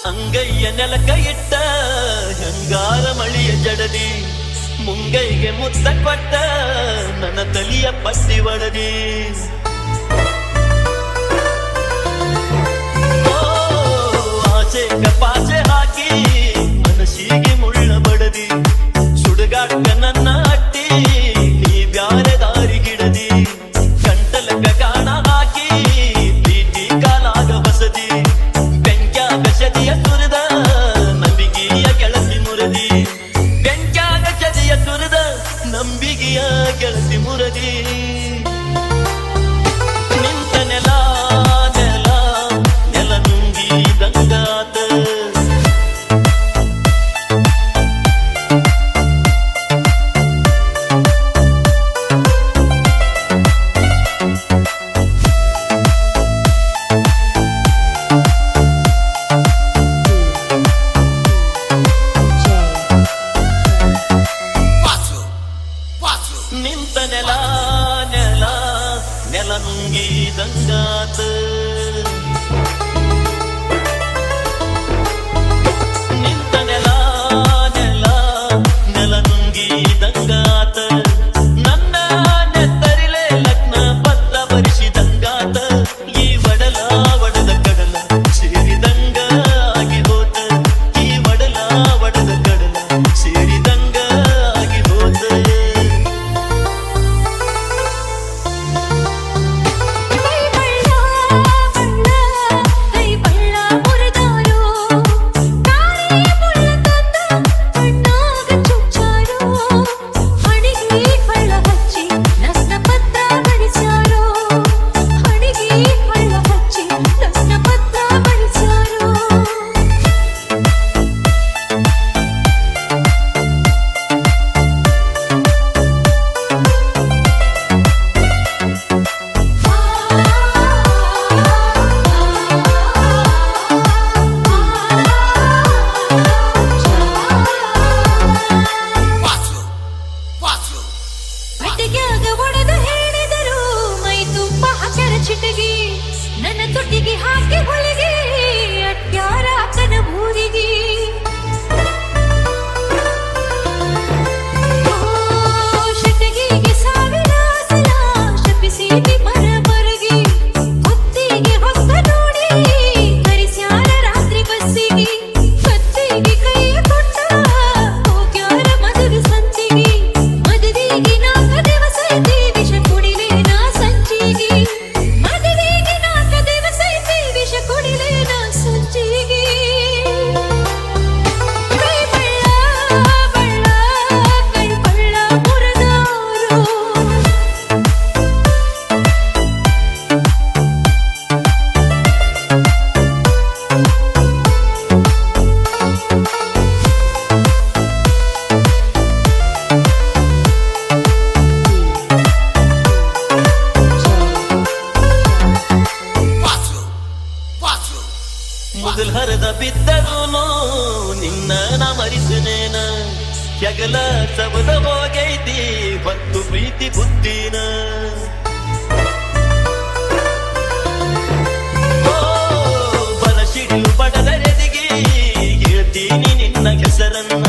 ಅಂಗೈಯ ನೆಲಕ ಇಟ್ಟ ಹೆಂಗಾರ ಮಳಿಯ ಜಡದಿ ಮುಂಗೈಗೆ ಮುತ್ತ ಕೊಟ್ಟ ನನ್ನ ತಲಿಯ ಪಟ್ಟಿ ಒಡದಿ ಆಸೆ ಕಪಾಸೆ ಹಾಕಿ ಮನಸ್ಸಿಗೆ ಮುಳ್ಳ ಬಡದಿ ಸುಡುಗಾಟ ನನ್ನ ಅಟ್ಟಿ ನೀ ಬ್ಯಾರೆ ದಾರಿ ಗಿಡದಿ ಕಂಟಲಕ ಕಾಣ ಹಾಕಿ ಪ್ರೀತಿ ಕಾಲಾಗ ಹೊಸದಿ ಬೆಂಕ್ಯಾಗ ಚದಿಯ ಸುರಿದ ನಂಬಿಕೆಯ ಗೆಳತಿ ಮುರದಿ ಬೆಂಕ್ಯಾಗ ಚದಿಯ ಸುರಿದ ನಂಬಿಕೆಯ ಗೆಳತಿ ಮುರದಿ ನಿಂತ ನೆಲ ನೆಲ ನೆಲ ನುಂಗಿ ದಂಗಾತ ನಿಂತ ನೆಲ ನೆಲ ನೆಲ ನುಂಗಿ ದಂಗಾತ ನಿಂತ ನೆಲ ನೆಲ ನೆಲ ನುಂಗಿ ದಂಗಾತ ನನ್ನ ನೆತ್ತರಿಲೆ ಲಗ್ನ ಪತ್ರ ಬರಿಸಿದಂಗಾತ ಈ ಒಡಲ ಒಡದ ಕಡಲ ಸೇರಿದಂಗ ಆಗಿ ಹೋತ ಈ ಒಡಲ ಒಡದ ಕಡಲ ಸೇರಿದಂಗ ಆಗಿ ಹೋತ ಚಿಟಗಿ ನನ್ನ ತುಟಿಗೆ ಹಾಕಿ ಹೊಲಿಗೆ ಅಟ್ಯಾರ ಅಕ್ಕನ ಊರಿಗೆ ಶಟಗಿಗೆ ಸಾವಿರ ಸಲ ಶಪಿಸಿದಿ ಮರ ಮರಗಿ ಹೊತ್ತಿಗೆ ಹೊತ್ತ ನೋಡಿ ಕರಿಸ್ಯಾರ ರಾತ್ರಿ ಬಸ್ಸಿಗೆ ಕತ್ತಿಗೆ ಕೈಯ ಕೊಟ್ಟ ಹೋಗ್ಯಾರ ಮದುವೆ ಸಂತಿಗೆ ಮದುವೆಗೆ ನಾಲ್ಕ ದಿವಸ ಐತಿ ವಿಷ ಕುಡಿಲೆ ನಾ ಸಂಚಿಗೆ ಮೊದಲ್ ಹರದ ಬಿದ್ದನು ನಿನ್ನ ನಾ ಮರಿಸನೇನ ಜಗಲ ಸಬದ ಹೋಗೈತಿ ಹೊತ್ತು ಪ್ರೀತಿ ಬುದ್ಧಿನ ಬಲ ಸಿಡಿಲು ಬಡದರೆದಿಗೆ ಹೇಳ್ತೀನಿ ನಿನ್ನ ಹೆಸರನ್ನ